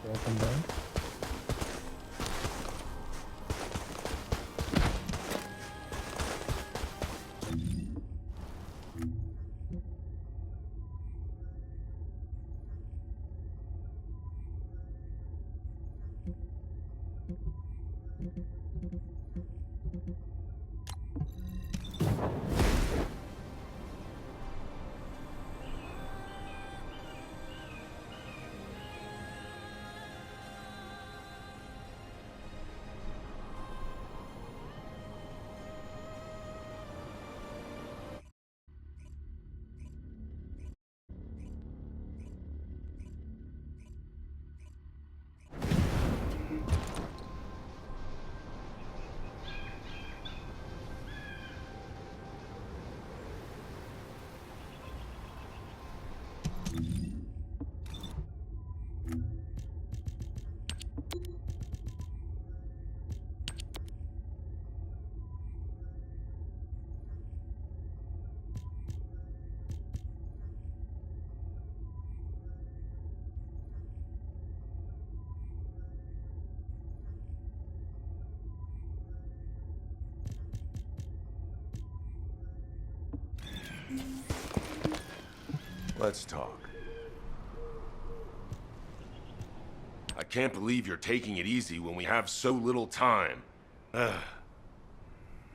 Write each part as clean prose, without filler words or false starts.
Welcome back. Let's talk. I can't believe you're taking it easy when we have so little time. Ugh.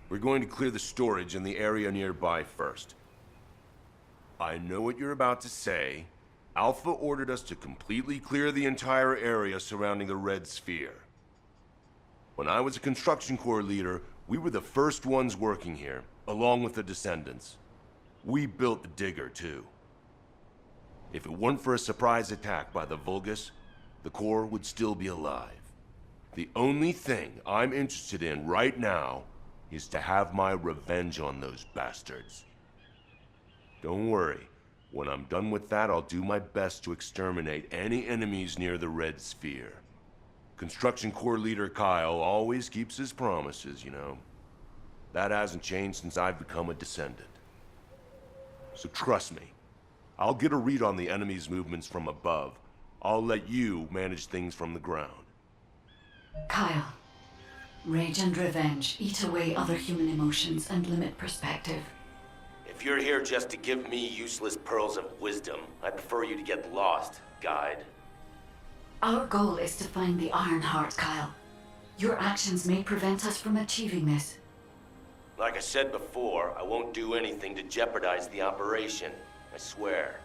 We're going to clear the storage in the area nearby first. I know what you're about to say. Alpha ordered us to completely clear the entire area surrounding the Red Sphere. When I was a construction corps leader, we were the first ones working here, along with the Descendants. We built the digger, too. If it weren't for a surprise attack by the Vulgus, the Corps would still be alive. The only thing I'm interested in right now is to have my revenge on those bastards. Don't worry. When I'm done with that, I'll do my best to exterminate any enemies near the Red Sphere. Construction Corps leader Kyle always keeps his promises, you know. That hasn't changed since I've become a Descendant. So trust me. I'll get a read on the enemy's movements from above. I'll let you manage things from the ground. Kyle, rage and revenge eat away other human emotions and limit perspective. If you're here just to give me useless pearls of wisdom, I prefer you to get lost, guide. Our goal is to find the Iron Heart, Kyle. Your actions may prevent us from achieving this. Like I said before, I won't do anything to jeopardize the operation. I swear.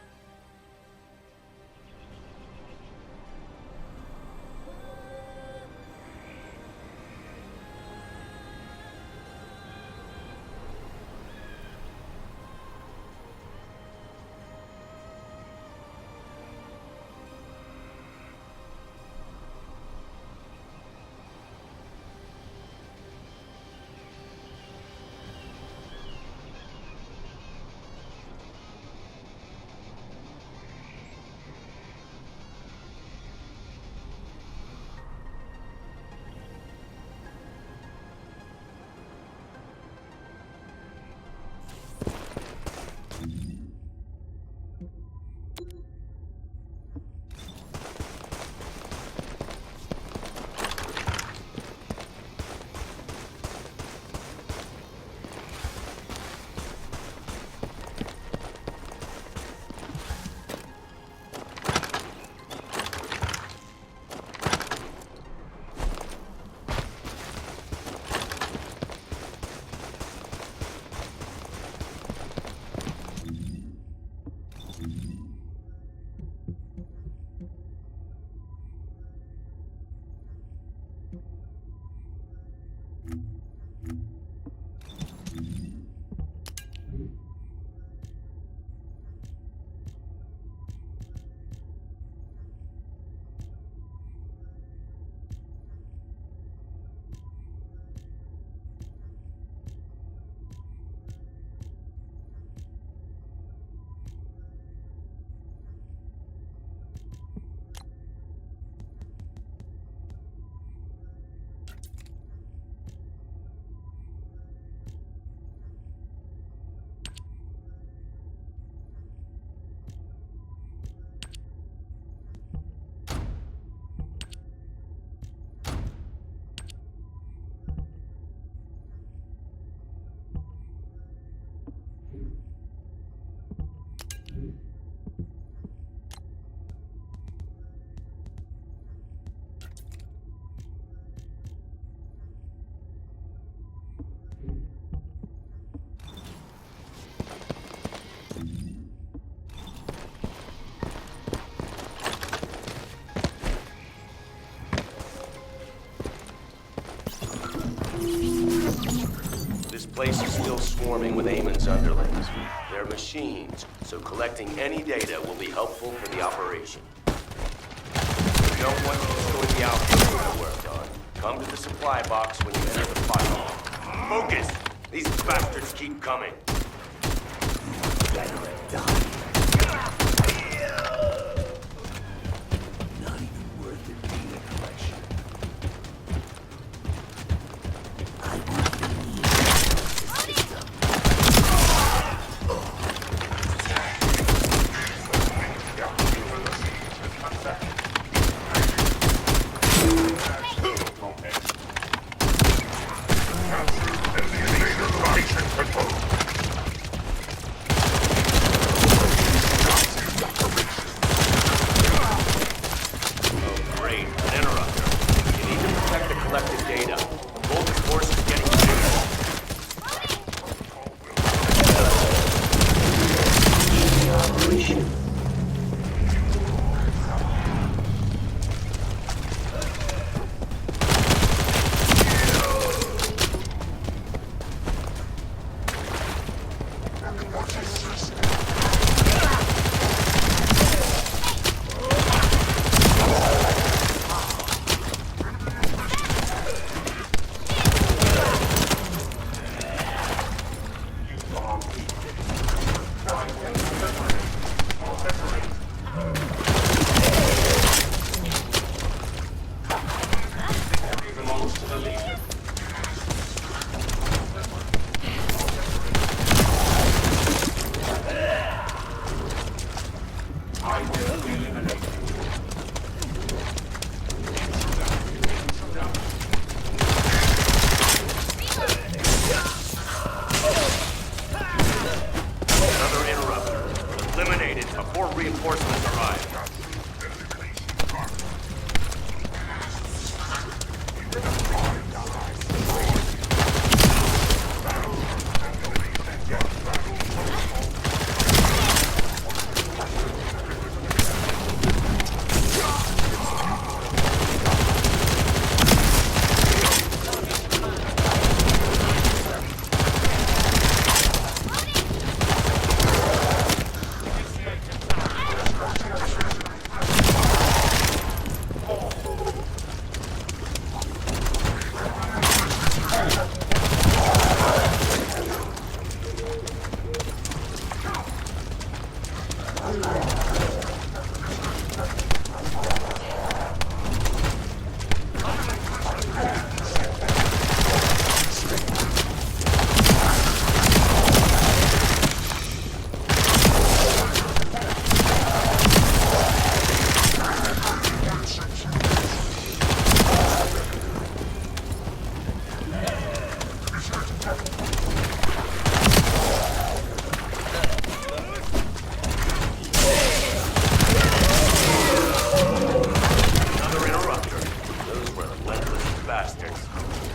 Place is still swarming with Eamon's underlings. They're machines, so collecting any data will be helpful for the operation. You don't want to destroy the outfit I worked on. Come to the supply box when you enter the pocket. Focus! These bastards keep coming. Better at dying. Not even worth it being a collection. I want to leave the system.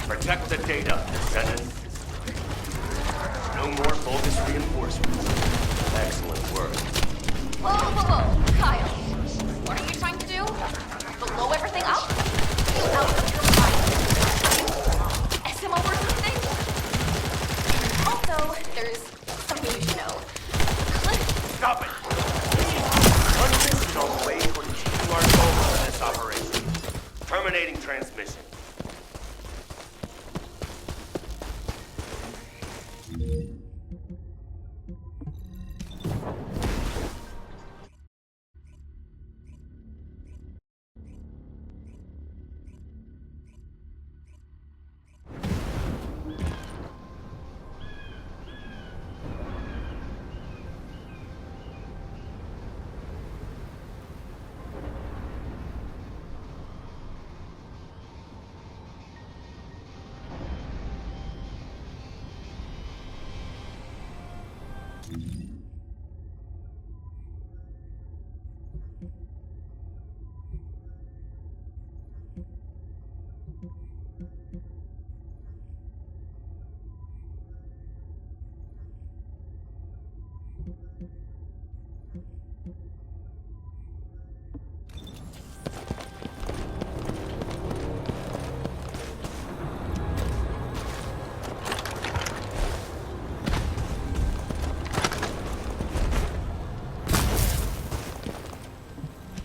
Protect the data, Descendants. No more Vulgus reinforcements. Excellent work. Whoa, whoa, whoa, Kyle. What are you trying to do? Blow everything up? You out of your mind. SMO or something? Also, there's something you should know. Stop it! Unconditional way toward achieving our goals in this operation. Terminating transmission.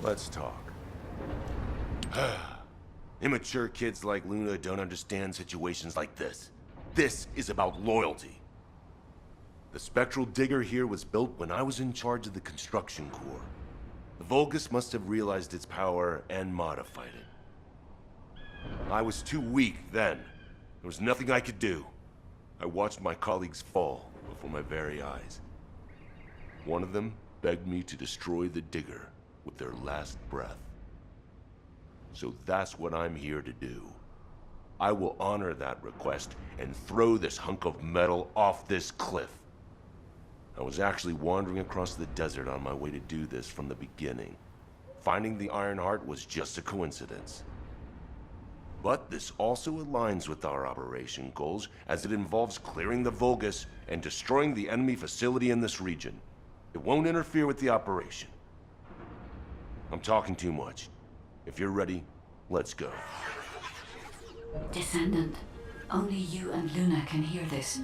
Let's talk. Immature kids like Luna don't understand situations like this. This is about loyalty. The spectral digger here was built when I was in charge of the construction corps. The Vulgus must have realized its power and modified it. I was too weak then. There was nothing I could do. I watched my colleagues fall before my very eyes. One of them begged me to destroy the digger with their last breath. So that's what I'm here to do. I will honor that request and throw this hunk of metal off this cliff. I was actually wandering across the desert on my way to do this from the beginning. Finding the Iron Heart was just a coincidence. But this also aligns with our operation goals, as it involves clearing the Vulgus and destroying the enemy facility in this region. It won't interfere with the operation. I'm talking too much. If you're ready, let's go. Descendant, only you and Luna can hear this.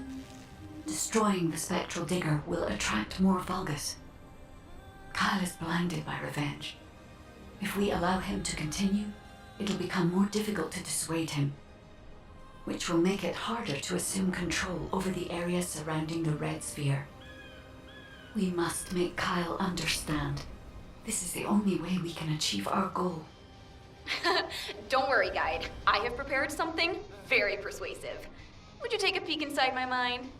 Destroying the spectral digger will attract more Vulgus. Kyle is blinded by revenge. If we allow him to continue, it'll become more difficult to dissuade him, which will make it harder to assume control over the area surrounding the red sphere. We must make Kyle understand. This is the only way we can achieve our goal. Don't worry, Guide. I have prepared something very persuasive. Would you take a peek inside my mind?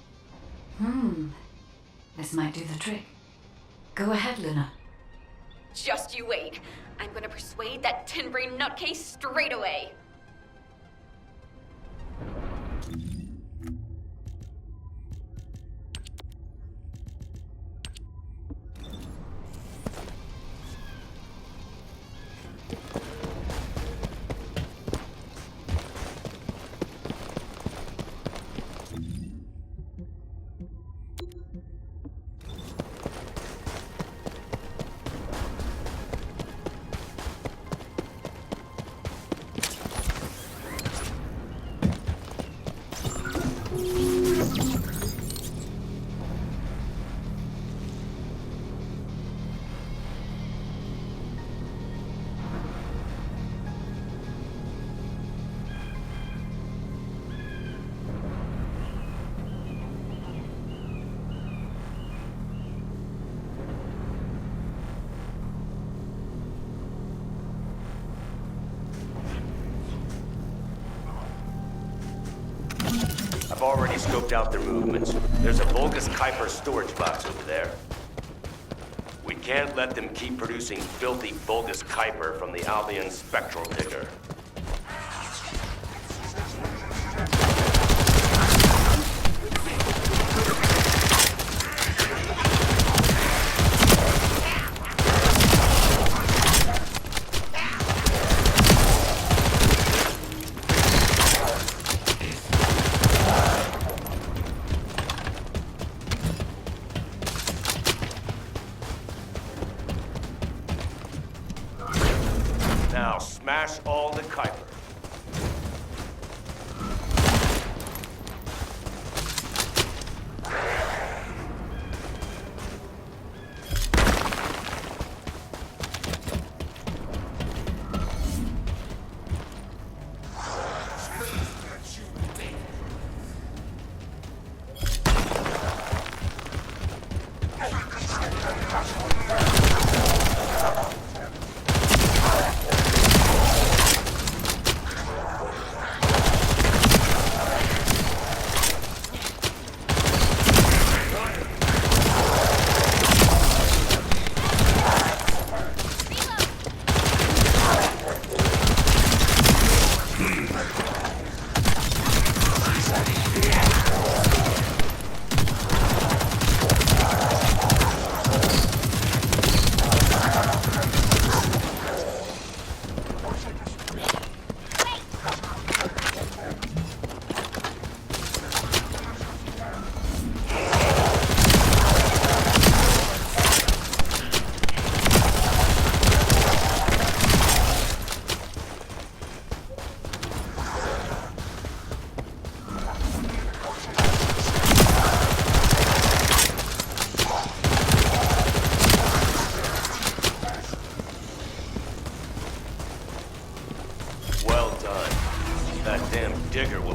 This might do the trick. Go ahead, Luna. Just you wait. I'm gonna persuade that tin-brain nutcase straight away. I've already scoped out their movements. There's a Vulgus Kuiper storage box over there. We can't let them keep producing filthy Vulgus Kuiper from the Albion spectral digger. Now smash all the Kuiper.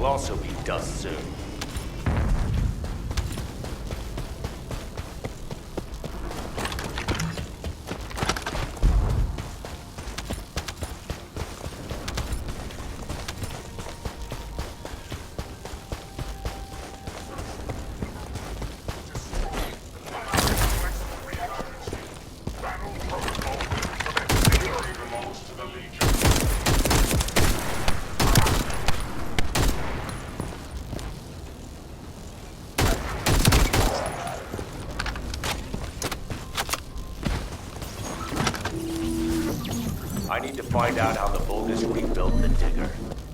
also be dust soon. I need to find out how the Vulgus rebuilt the digger.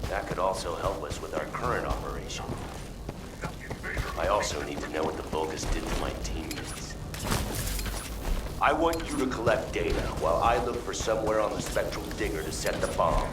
That could also help us with our current operation. I also need to know what the Vulgus did to my teammates. I want you to collect data while I look for somewhere on the spectral digger to set the bomb.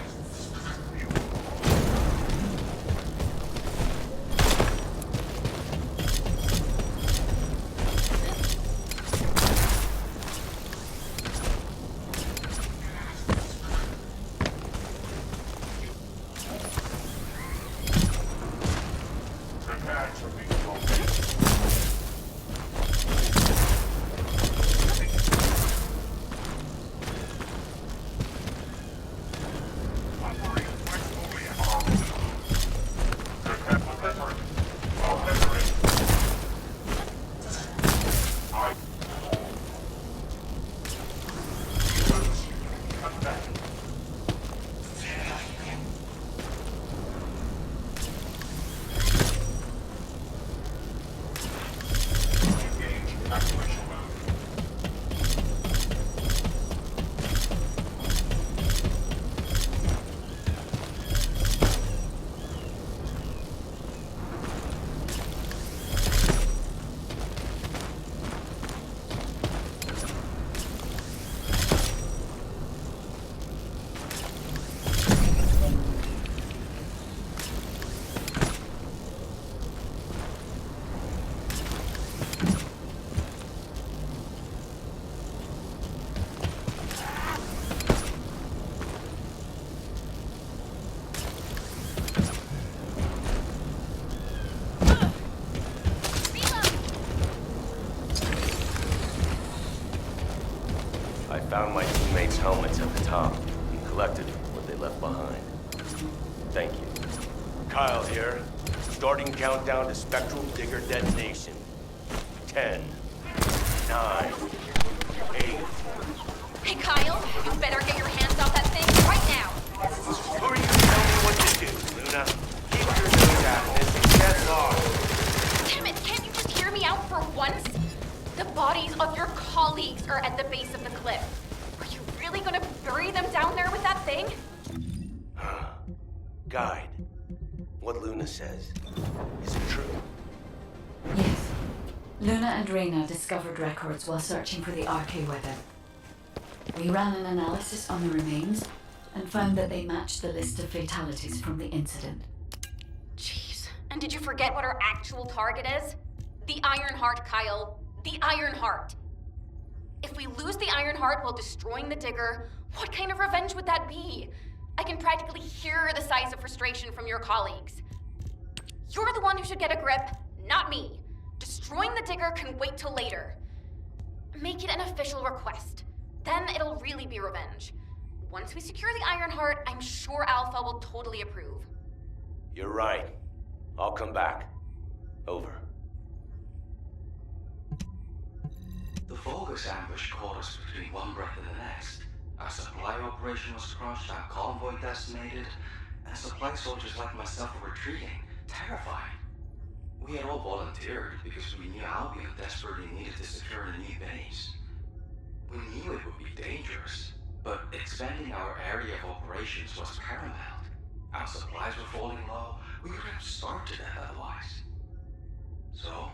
Found my teammates' helmets at the top and collected what they left behind. Thank you. Kyle here. Starting countdown to spectral digger detonation. 10, 9, 8. Hey, Kyle, you better get your hands off that thing right now. Who are you to tell me what to do, Luna? Keep your nose out of this and get lost. Damn it, can't you just hear me out for once? The bodies of your colleagues are at the base of the cliff. Are you really gonna bury them down there with that thing? Guide. What Luna says. Is it true? Yes. Luna and Reyna discovered records while searching for the RK weapon. We ran an analysis on the remains and found that they matched the list of fatalities from the incident. Jeez. And did you forget what our actual target is? The Iron Heart, Kyle. The Iron Heart. If we lose the Iron Heart while destroying the digger, what kind of revenge would that be? I can practically hear the sighs of frustration from your colleagues. You're the one who should get a grip, not me. Destroying the digger can wait till later. Make it an official request. Then it'll really be revenge. Once we secure the Iron Heart, I'm sure Alpha will totally approve. You're right. I'll come back. Over. The Vulgus ambush caught us between one breath and the next. Our supply operation was crushed, our convoy decimated, and supply soldiers like myself were retreating, terrified. We had all volunteered because we knew Albion desperately needed to secure a new base. We knew it would be dangerous, but expanding our area of operations was paramount. Our supplies were falling low, we could have starved to death otherwise. So,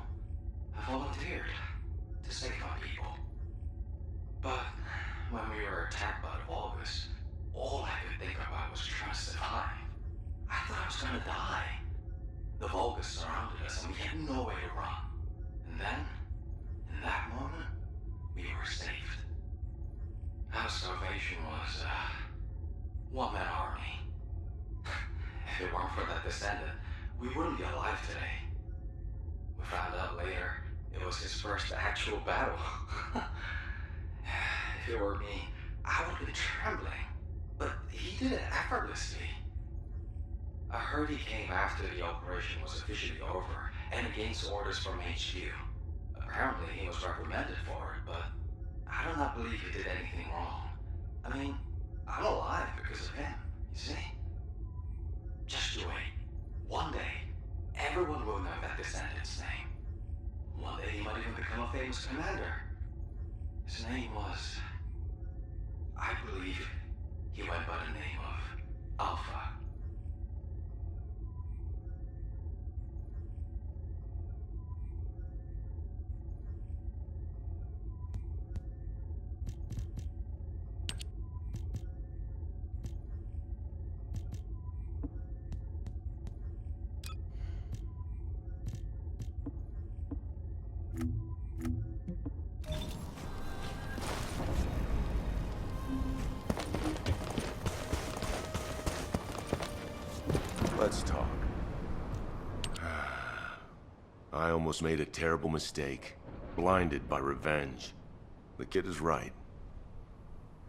I volunteered to save my people. But when we were attacked by the Vulgus, all I could think about was trying to survive. I thought I was gonna die. The Vulgus surrounded us and we had no way to run. And then, in that moment, we were saved. Our salvation was a one-man army. If it weren't for that Descendant, we wouldn't be alive today. We found out later it was his first actual battle. If it were me, I would have been trembling. But he did it effortlessly. I heard he came after the operation was officially over and against orders from HQ. Apparently he was reprimanded for it, but I do not believe he did anything wrong. I mean, I'm alive because of him, you see? Just you wait. One day, everyone will know that Descendant's name. One day he might even become a famous commander. His name was... I believe he went by the name of Alpha. Let's talk. I almost made a terrible mistake. Blinded by revenge. The kid is right.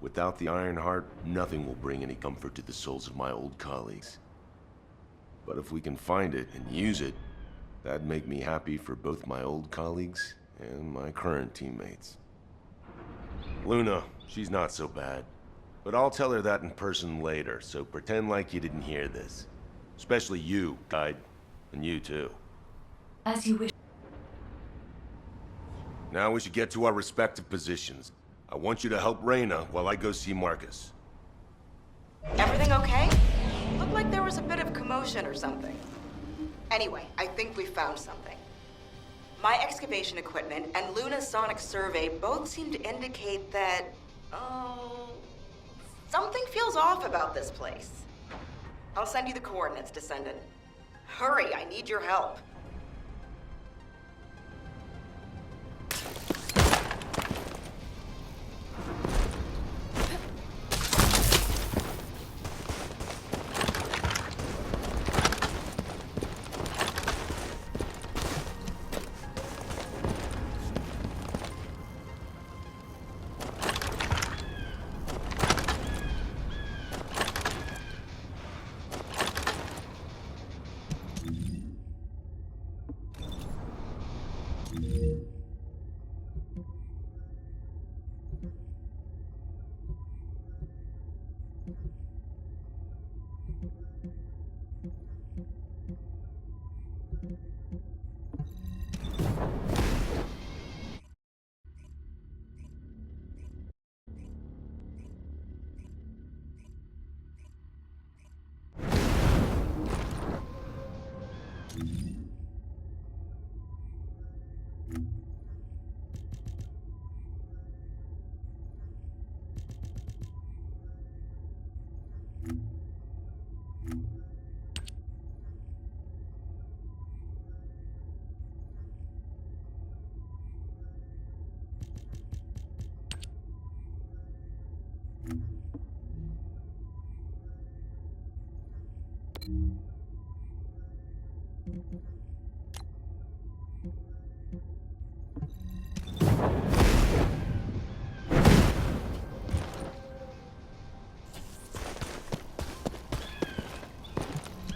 Without the Iron Heart, nothing will bring any comfort to the souls of my old colleagues. But if we can find it and use it, that'd make me happy for both my old colleagues and my current teammates. Luna, she's not so bad. But I'll tell her that in person later, so pretend like you didn't hear this. Especially you, Guide. And you too. As you wish. Now we should get to our respective positions. I want you to help Reyna while I go see Marcus. Everything okay? Looked like there was a bit of commotion or something. Anyway, I think we found something. My excavation equipment and Luna's sonic survey both seem to indicate that, something feels off about this place. I'll send you the coordinates, Descendant. Hurry, I need your help.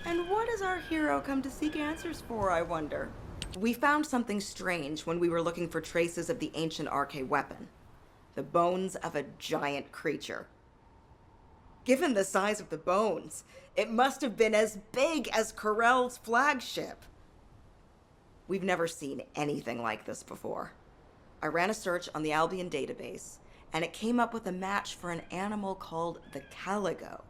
And what does our hero come to seek answers for, I wonder? We found something strange when we were looking for traces of the ancient RK weapon. The bones of a giant creature. Given the size of the bones, it must have been as big as Corell's flagship. We've never seen anything like this before. I ran a search on the Albion database, and it came up with a match for an animal called the caligo.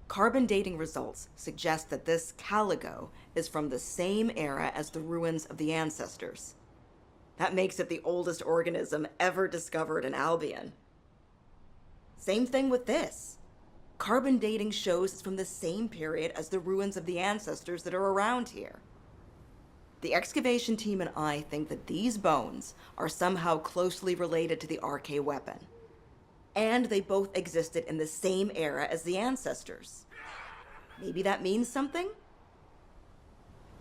Carbon dating results suggest that this caligo is from the same era as the ruins of the ancestors. That makes it the oldest organism ever discovered in Albion. Same thing with this. Carbon dating shows it's from the same period as the ruins of the ancestors that are around here. The excavation team and I think that these bones are somehow closely related to the RK weapon. And they both existed in the same era as the ancestors. Maybe that means something?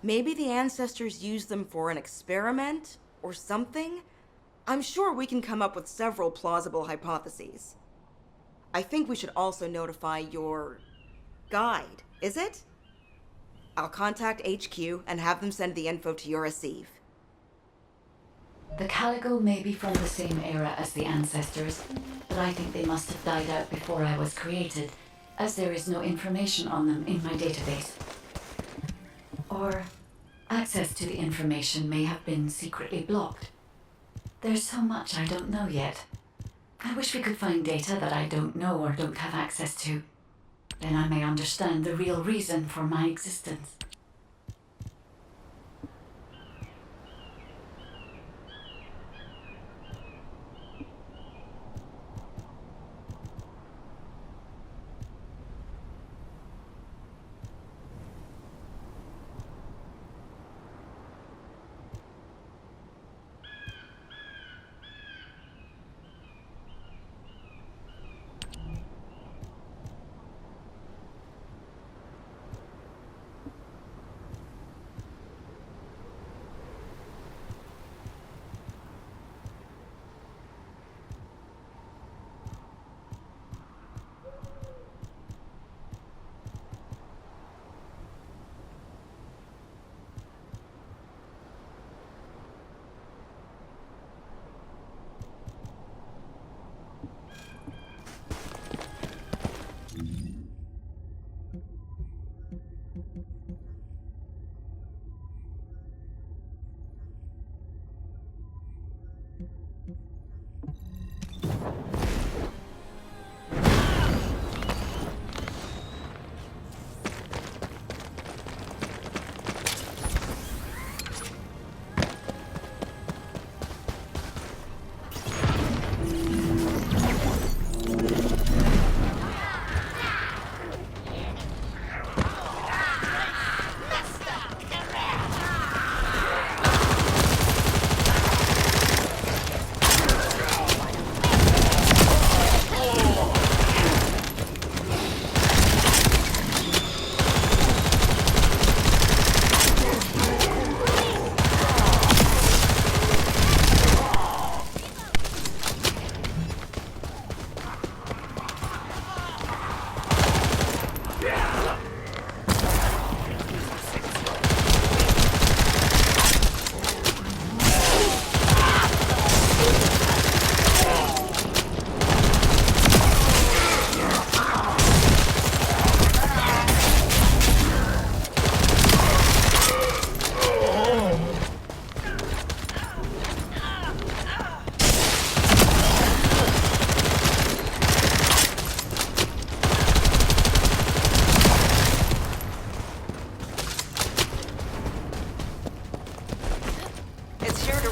Maybe the ancestors used them for an experiment or something? I'm sure we can come up with several plausible hypotheses. I think we should also notify your guide, is it? I'll contact HQ and have them send the info to your receive. The Caligo may be from the same era as the ancestors, but I think they must have died out before I was created, as there is no information on them in my database. Or access to the information may have been secretly blocked. There's so much I don't know yet. I wish we could find data that I don't know or don't have access to. Then I may understand the real reason for my existence.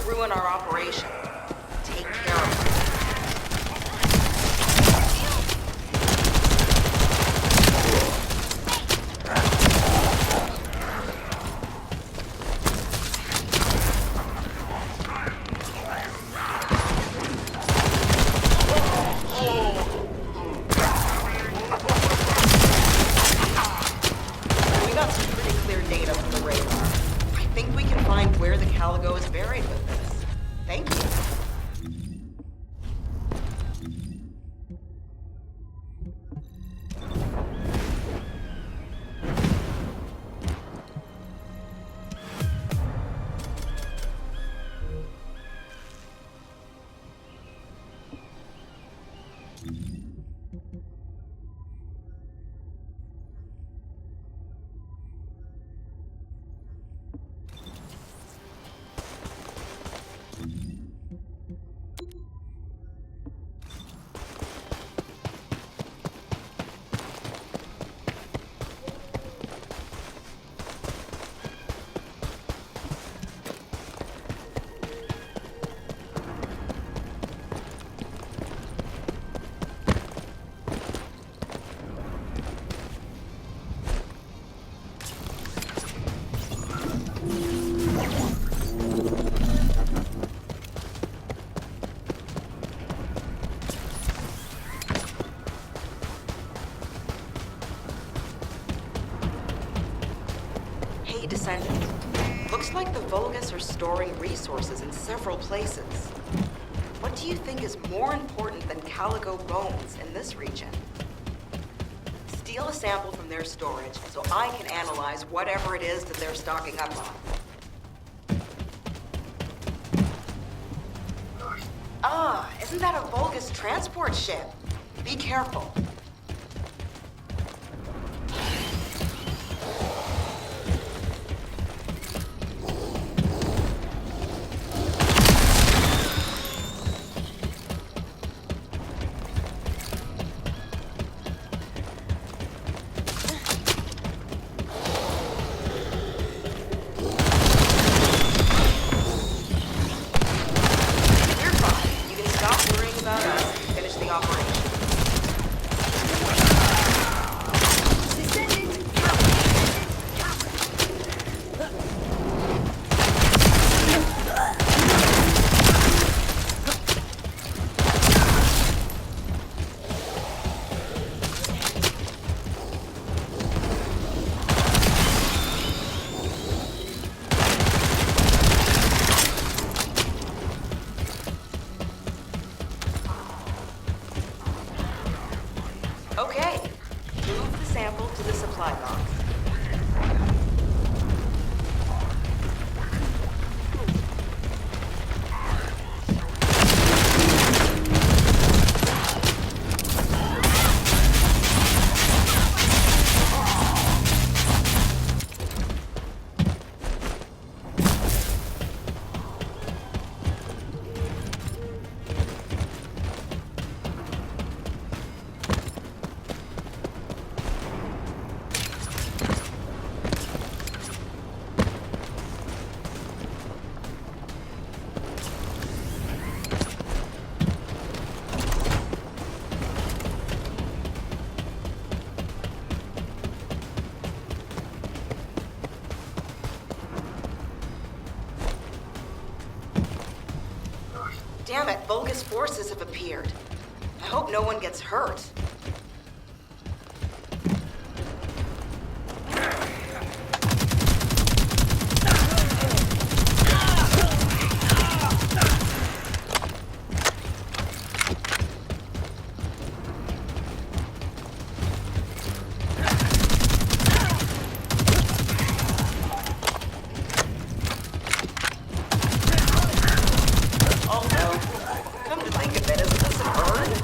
ruin our operation. Take care of it. We got some pretty clear data from the radar. I think we can find where the Caligo is buried with this. Thank you. Hey, Descendant. Looks like the Vulgus are storing resources in several places. What do you think is more important than calico bones in this region? Steal a sample from their storage so I can analyze whatever it is that they're stocking up on. Ah, isn't that a Vulgus transport ship? Be careful. Okay, move the sample to the supply box. Damn it, Vulgus forces have appeared. I hope no one gets hurt. Come to think of it, isn't this a bird?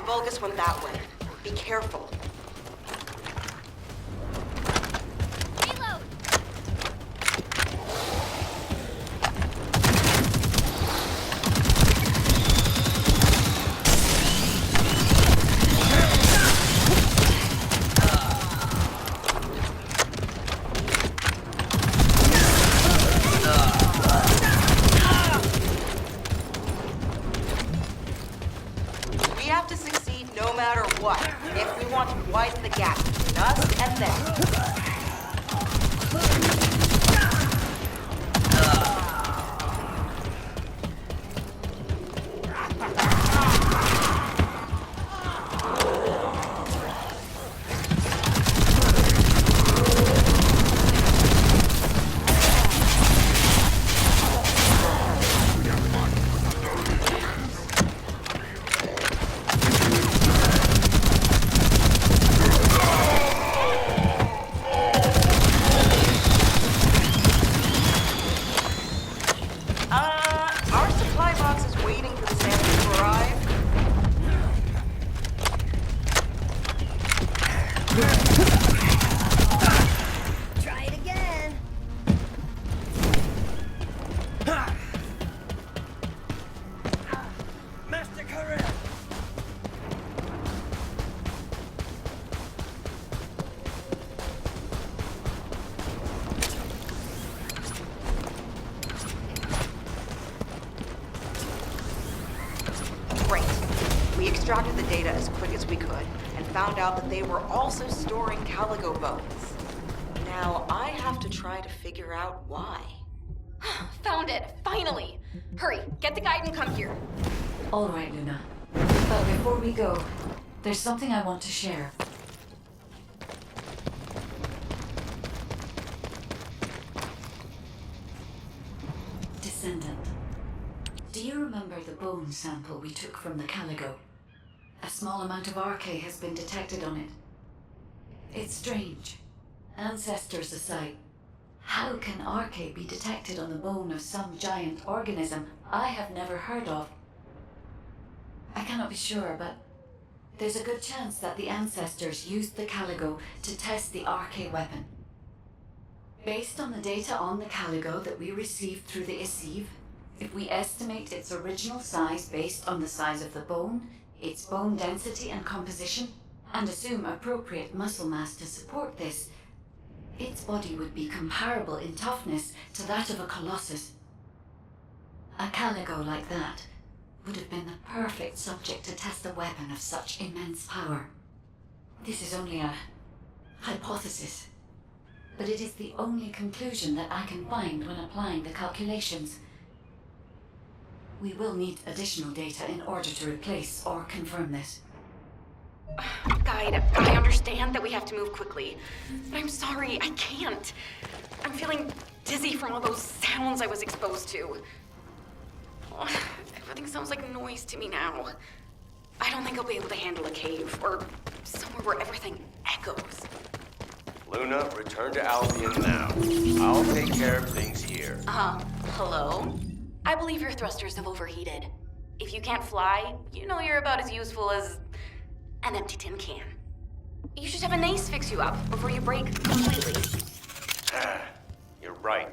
Vulgus went that way. Be careful. what? If we want to widen the gap between us and them. Our supply box is waiting for the sample to arrive. Try it again. Master Correct. Great. We extracted the data as quick as we could and found out that they were also storing Caligo bones. Now, I have to try to figure out why. Found it, finally. Hurry, get the guide and come here. All right, Luna. But before we go, there's something I want to share. Descendant. Do you remember the bone sample we took from the Caligo? A small amount of RK has been detected on it. It's strange. Ancestors aside, how can RK be detected on the bone of some giant organism I have never heard of? I cannot be sure, but there's a good chance that the ancestors used the Caligo to test the RK weapon. Based on the data on the Caligo that we received through the Isiv, if we estimate its original size based on the size of the bone, its bone density and composition, and assume appropriate muscle mass to support this, its body would be comparable in toughness to that of a Colossus. A Caligo like that would have been the perfect subject to test a weapon of such immense power. This is only a hypothesis, but it is the only conclusion that I can find when applying the calculations. We will need additional data in order to replace or confirm this. Guide, I understand that we have to move quickly, but I'm sorry, I can't. I'm feeling dizzy from all those sounds I was exposed to. Oh, everything sounds like noise to me now. I don't think I'll be able to handle a cave, or somewhere where everything echoes. Luna, return to Albion now. I'll take care of things here. Hello? I believe your thrusters have overheated. If you can't fly, you know you're about as useful as an empty tin can. You should have an ace fix you up before you break completely. You're right.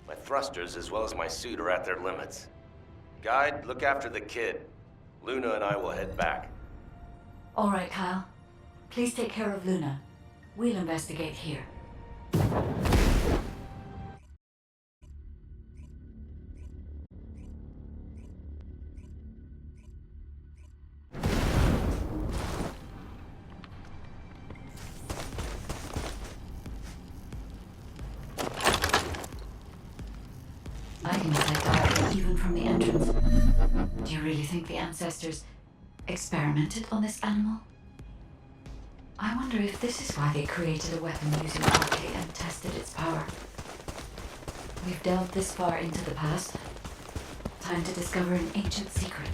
My thrusters as well as my suit are at their limits. Guide, look after the kid. Luna and I will head back. All right, Kyle. Please take care of Luna. We'll investigate here. I can detect RK even from the entrance. Do you really think the ancestors experimented on this animal? I wonder if this is why they created a weapon using RK and tested its power. We've delved this far into the past. Time to discover an ancient secret.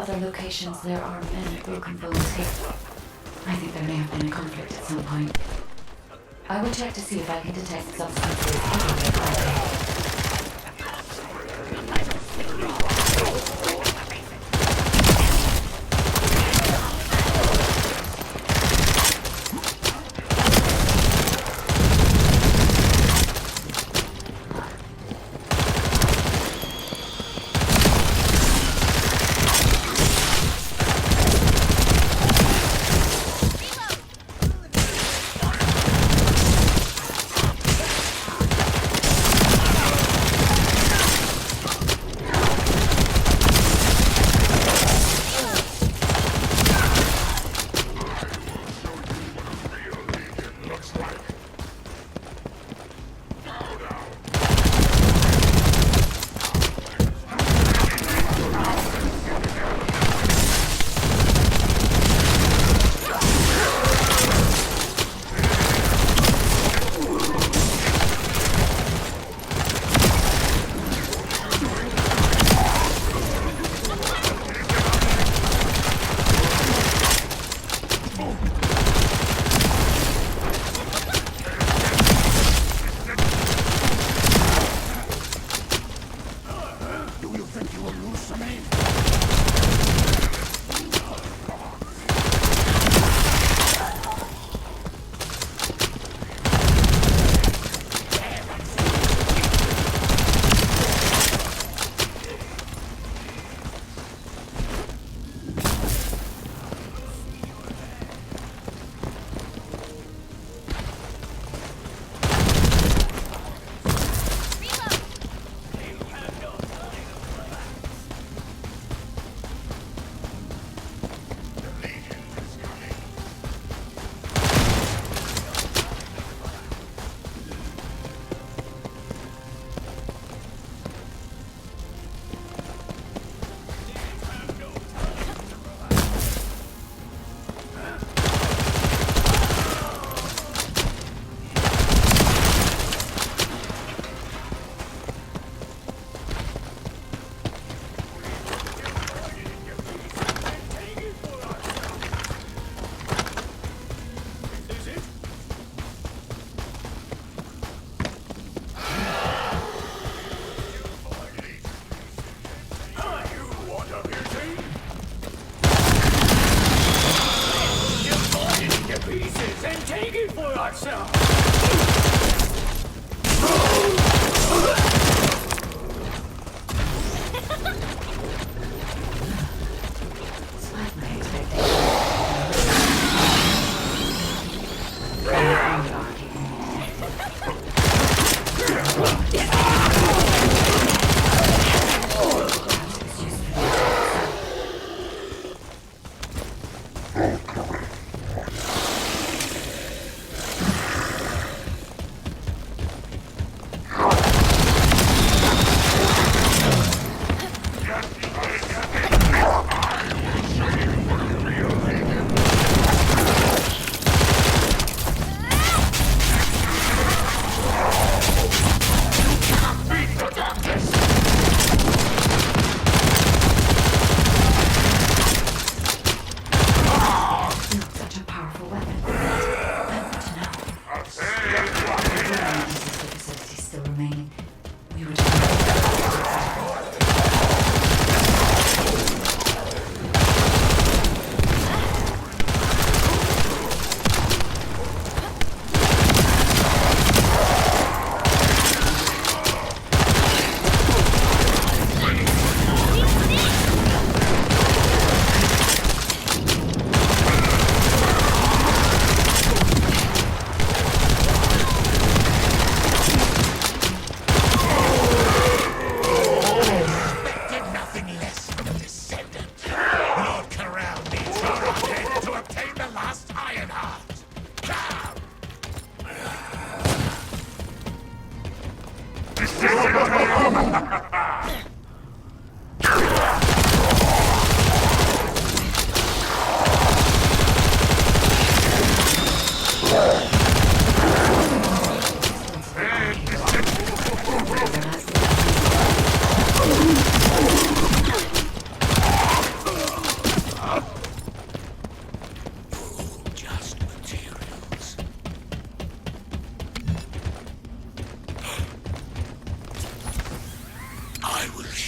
other locations, there are many broken bones here. I think there may have been a conflict at some point. I will check to see if I can detect substances everywhere.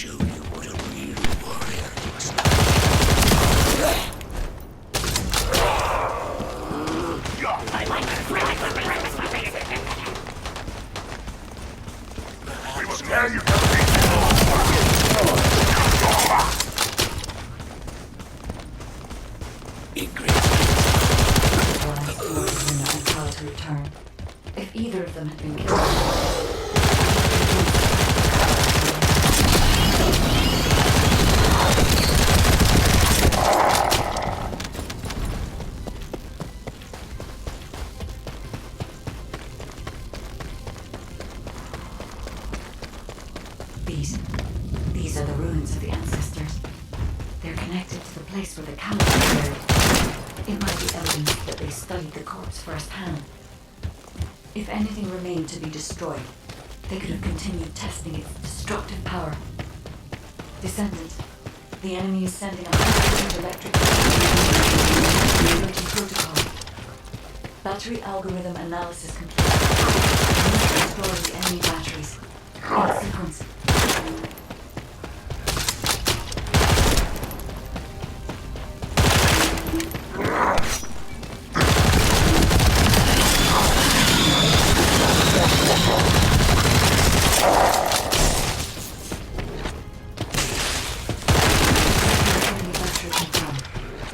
show you what a real warrior looks like. We must tear you To return. If either of them had been killed. These are the ruins of the ancestors. They're connected to the place where the camel was buried. It might be evidence that they studied the corpse firsthand. If anything remained to be destroyed, they could have continued testing its destructive power. Descendant, the enemy is sending a high-speed electric protocol. Battery algorithm analysis complete. Restore the enemy batteries. In sequence.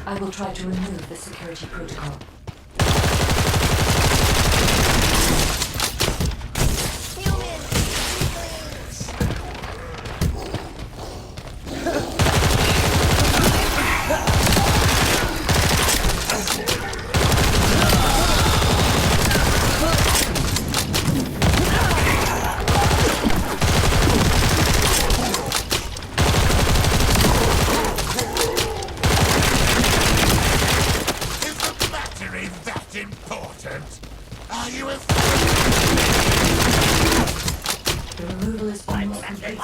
I will try to remove the security protocol. The removal is almost complete.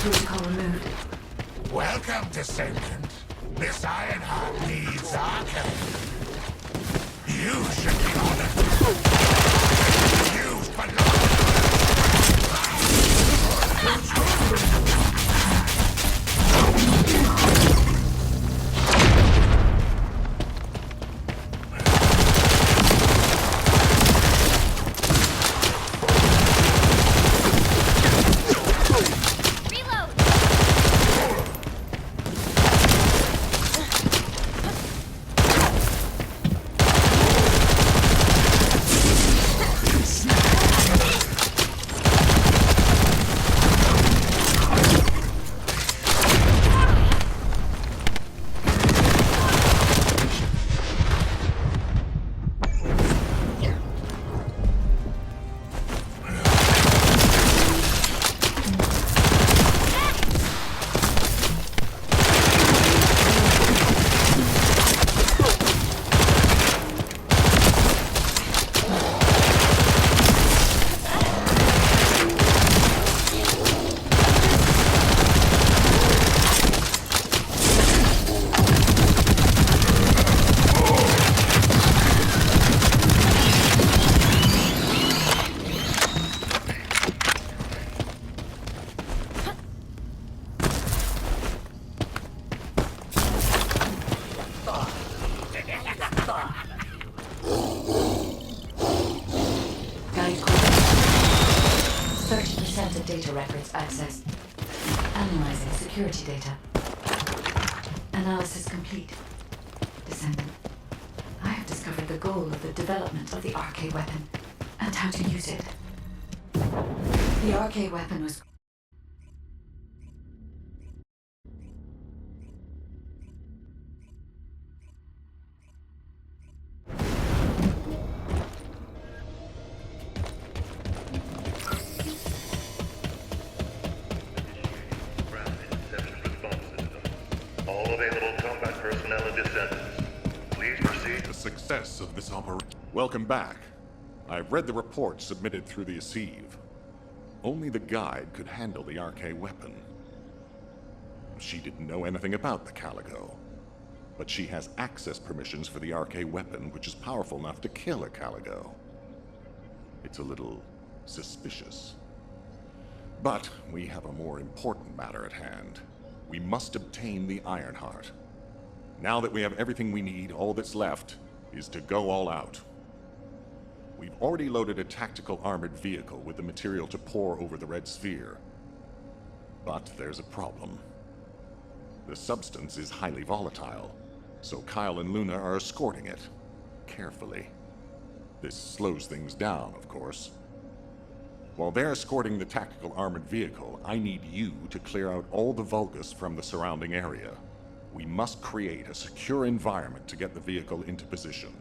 Protocol removed. Welcome, Descendant. This Ironheart needs archive. You should be honored. Used for data records accessed. Analyzing security data. Analysis complete. Descendant, I have discovered the goal of the development of the RK weapon and how to use it. The RK weapon was All available combat personnel and Descendants, please proceed. The success of this operation. Welcome back. I've read the report submitted through the Assieve. Only the guide could handle the RK weapon. she didn't know anything about the Calico. But she has access permissions for the RK weapon, which is powerful enough to kill a Calico. It's a little suspicious. But we have a more important matter at hand. We must obtain the Ironheart. Now that we have everything we need, all that's left is to go all out. We've already loaded a tactical armored vehicle with the material to pour over the Red Sphere. But there's a problem. The substance is highly volatile, so Kyle and Luna are escorting it, carefully. This slows things down, of course. While they're escorting the tactical armored vehicle, I need you to clear out all the Vulgus from the surrounding area. We must create a secure environment to get the vehicle into position.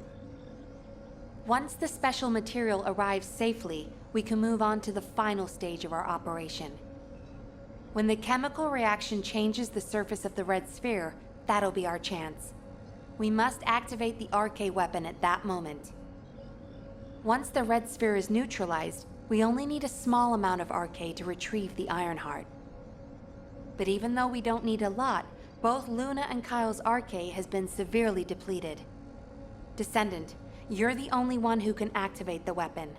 Once the special material arrives safely, we can move on to the final stage of our operation. When the chemical reaction changes the surface of the Red Sphere, that'll be our chance. We must activate the RK weapon at that moment. Once the Red Sphere is neutralized, we only need a small amount of RK to retrieve the Ironheart. But even though we don't need a lot, both Luna and Kyle's RK has been severely depleted. Descendant, you're the only one who can activate the weapon.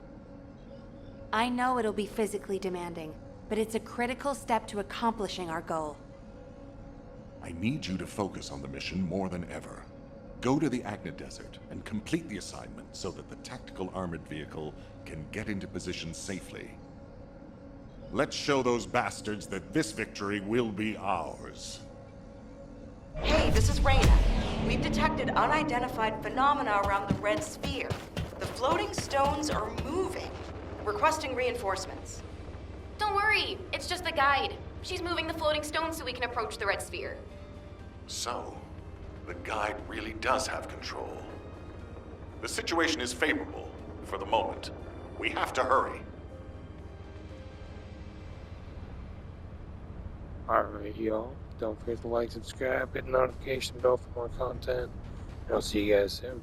I know it'll be physically demanding, but it's a critical step to accomplishing our goal. I need you to focus on the mission more than ever. Go to the Agna Desert and complete the assignment so that the tactical armored vehicle can get into position safely. Let's show those bastards that this victory will be ours. Hey, this is Reyna. We've detected unidentified phenomena around the Red Sphere. The floating stones are moving. Requesting reinforcements. Don't worry, it's just the guide. She's moving the floating stones so we can approach the Red Sphere. So, the guide really does have control. The situation is favorable, for the moment. We have to hurry. Alright, y'all. Don't forget to like, subscribe, hit the notification bell for more content. And I'll see you guys soon.